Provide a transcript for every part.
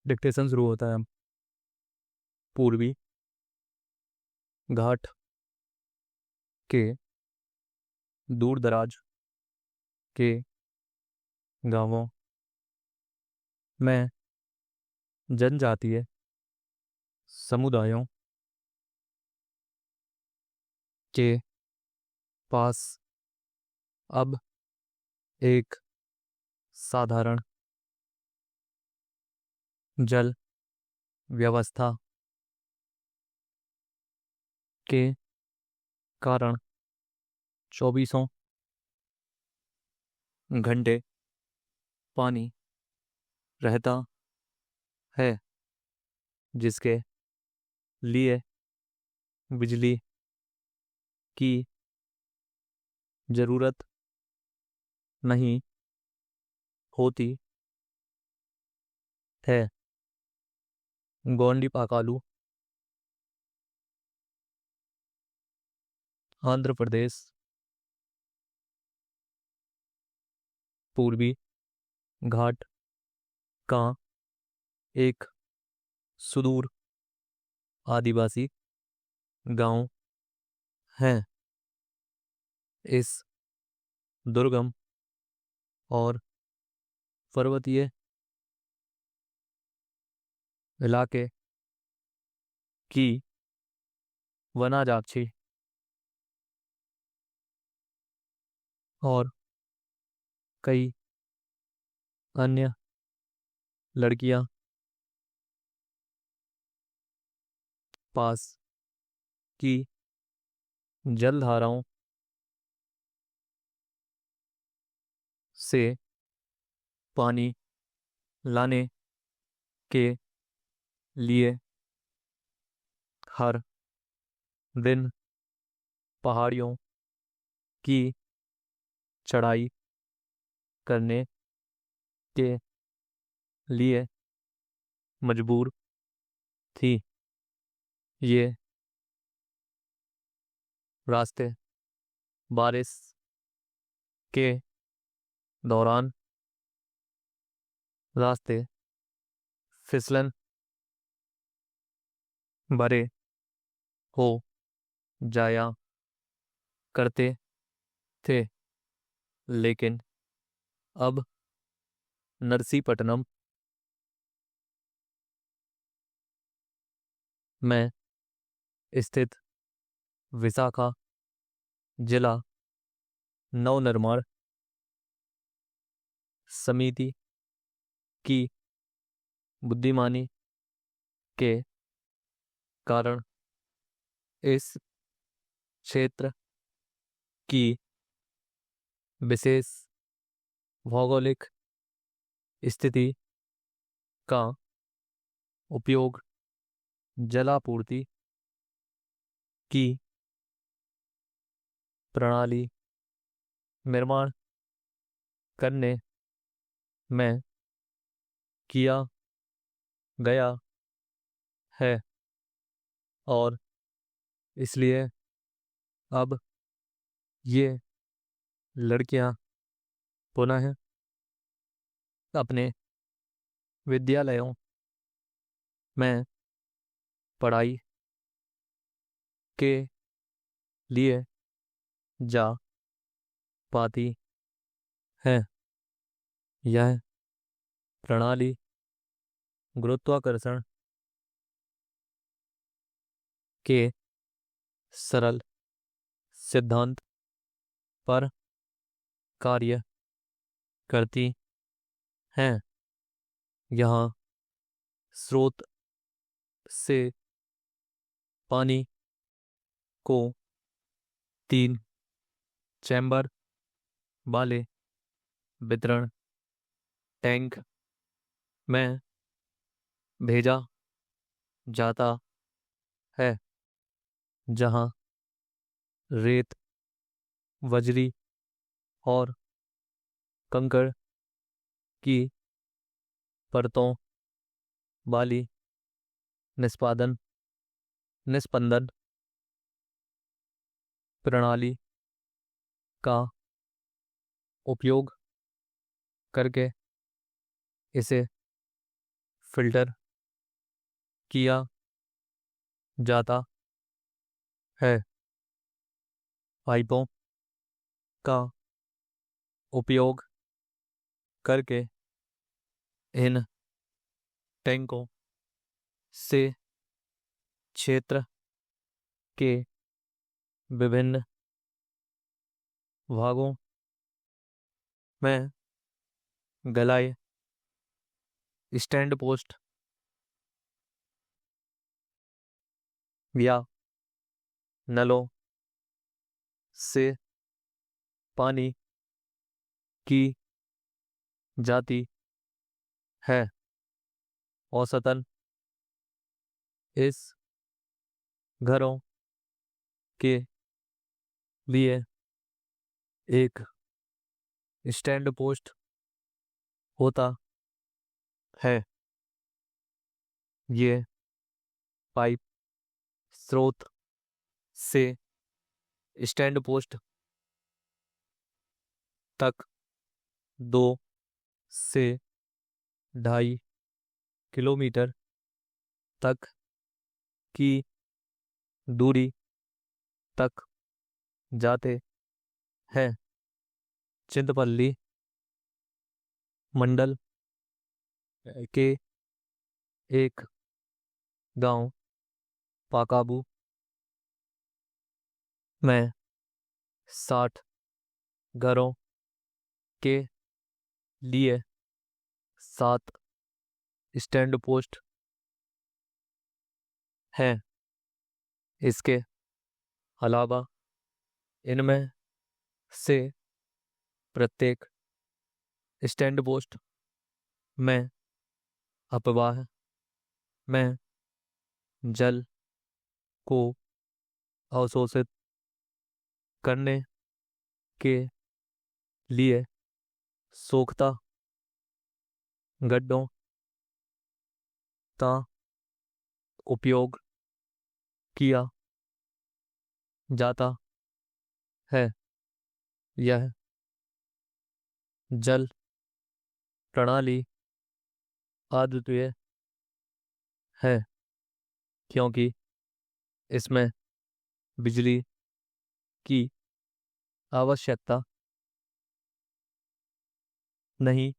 Dictation शुरू होता है। पूर्वी घाट के दूर दराज के गांवों में जनजातीय समुदायों के पास अब एक साधारण जल व्यवस्था के कारण चौबीसों घंटे पानी रहता है, जिसके लिए बिजली की जरूरत नहीं होती है। गोंडी पाकालू आंध्र प्रदेश पूर्वी घाट का एक सुदूर आदिवासी गांव है। इस दुर्गम और पर्वतीय इलाके की वनाजाक्षी और कई अन्य लड़कियां पास की जलधाराओं से पानी लाने के लिए हर दिन पहाड़ियों की चढ़ाई करने के लिए मजबूर थी। ये रास्ते बारिश के दौरान रास्ते फिसलन भरे हो जाया करते थे, लेकिन अब नरसीपट्टनम में स्थित विशाखा जिला नवनिर्माण समिति की बुद्धिमानी के कारण इस क्षेत्र की विशेष भौगोलिक स्थिति का उपयोग जलापूर्ति की प्रणाली निर्माण करने में किया गया है, और इसलिए अब ये लड़कियां पुनः अपने विद्यालयों में पढ़ाई के लिए जा पाती हैं। यह प्रणाली गुरुत्वाकर्षण के सरल सिद्धांत पर कार्य करती है। यहाँ स्रोत से पानी को 3 चैम्बर वाले वितरण टैंक में भेजा जाता है, जहां रेत, बजरी और कंकड़ की परतों वाली निस्पंदन प्रणाली का उपयोग करके इसे फिल्टर किया जाता है। पाइपों का उपयोग करके इन टैंकों से क्षेत्र के विभिन्न भागों में गलाए स्टैंड पोस्ट या नलों से पानी की जाती है। औसतन इस घरों के लिए एक स्टैंड पोस्ट होता है। ये पाइप स्रोत से स्टैंड पोस्ट तक 2 से 2.5 किलोमीटर तक की दूरी तक जाते हैं। चिंतपल्ली मंडल के एक गांव पाकाबू में 60 घरों के लिए 7 स्टैंड पोस्ट हैं। इसके अलावा इनमें से प्रत्येक स्टैंड पोस्ट में अपवाह में जल को अवशोषित करने के लिए सोखता गड्ढों का उपयोग किया जाता है। यह जल प्रणाली अद्वितीय है क्योंकि इसमें बिजली की आवश्यकता नहीं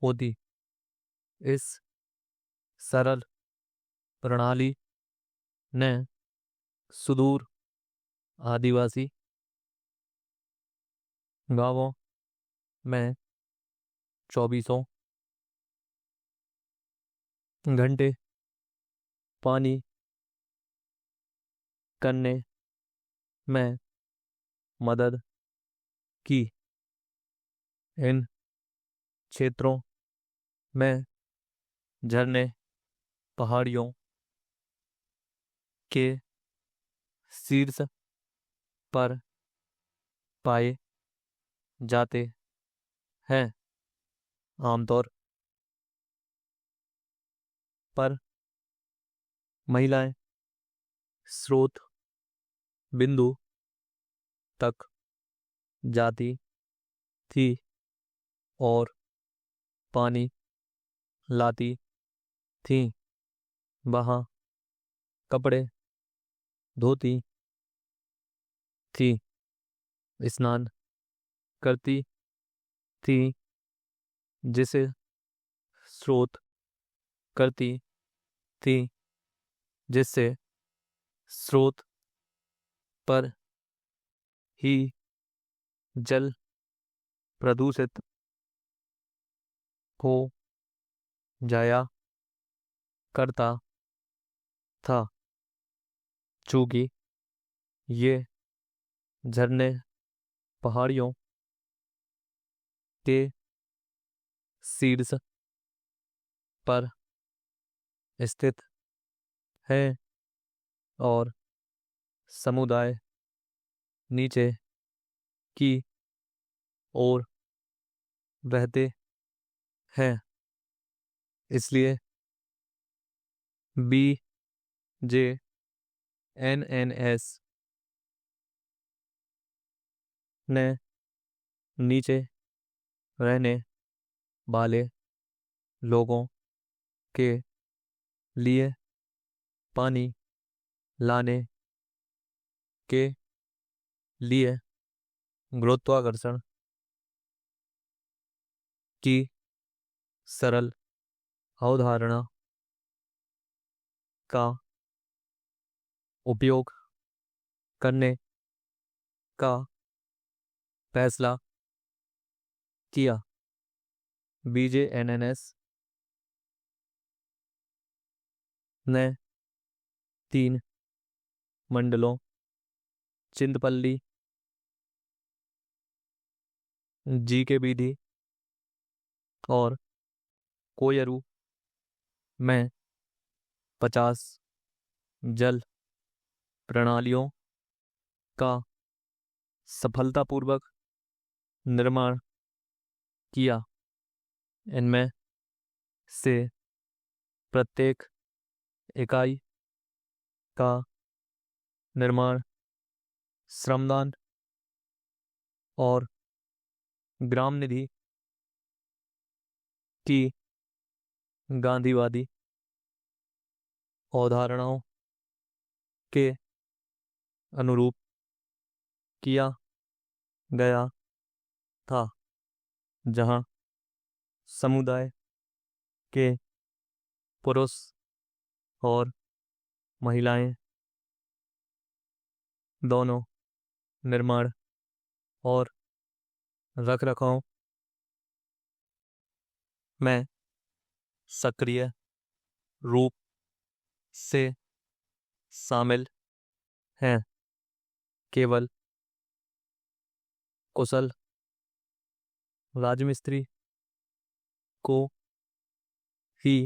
होती। इस सरल प्रणाली ने सुदूर आदिवासी गांवों में 24 घंटे पानी करने में मदद की। इन क्षेत्रों में झरने पहाड़ियों के शीर्ष पर पाए जाते हैं। आमतौर पर महिलाएं स्रोत बिंदु तक जाती थी और पानी लाती थी। वहां कपड़े धोती थी, स्नान करती थी, जिसे स्रोत करती थी, जिससे स्रोत पर ही जल प्रदूषित हो जाया करता था। चूंकि ये झरने पहाड़ियों के शीर्ष पर स्थित है और समुदाय नीचे की ओर बहते हैं, इसलिए BJNNS ने नीचे रहने वाले लोगों के लिए पानी लाने के लिए गुरुत्वाकर्षण की सरल अवधारणा का उपयोग करने का फैसला किया। BJNNS ने 3 मंडलों चिंतपल्ली, GK विधि और कोयरू में 50 जल प्रणालियों का सफलतापूर्वक निर्माण किया। इनमें से प्रत्येक इकाई का निर्माण श्रमदान और ग्राम निधि की गांधीवादी अवधारणाओं के अनुरूप किया गया था, जहां समुदाय के पुरुष और महिलाएं दोनों निर्माण और रखरखाव में सक्रिय रूप से शामिल हैं। केवल कुशल राजमिस्त्री को ही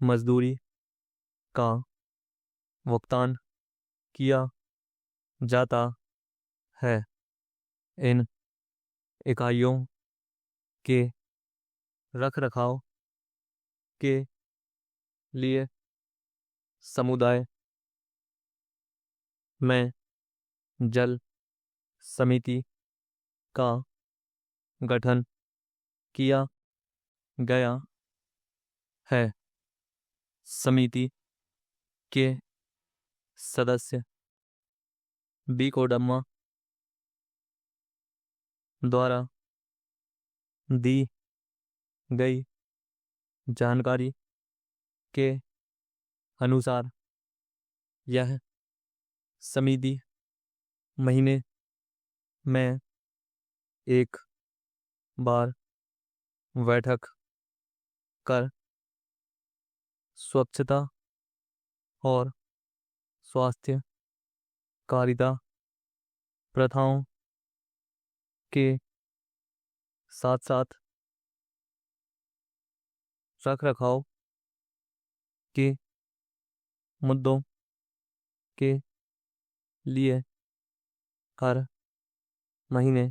मजदूरी का भुगतान किया जाता है। इन इकाइयों के रखरखाव के लिए समुदाय में जल समिति का गठन किया गया है। समिति के सदस्य बी कोडम्मा द्वारा दी गई जानकारी के अनुसार यह समिति महीने में एक बार बैठक कर स्वच्छता और स्वास्थ्य कारिता प्रथाओं के साथ साथ रखरखाव के मुद्दों के लिए हर महीने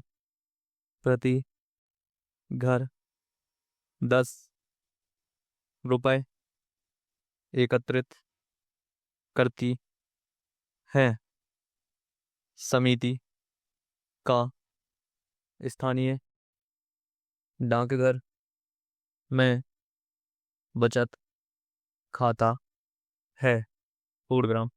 प्रति घर 10 रुपए एकत्रित करती है। समिति का स्थानीय डाकघर में बचत खाता है। 100 ग्राम।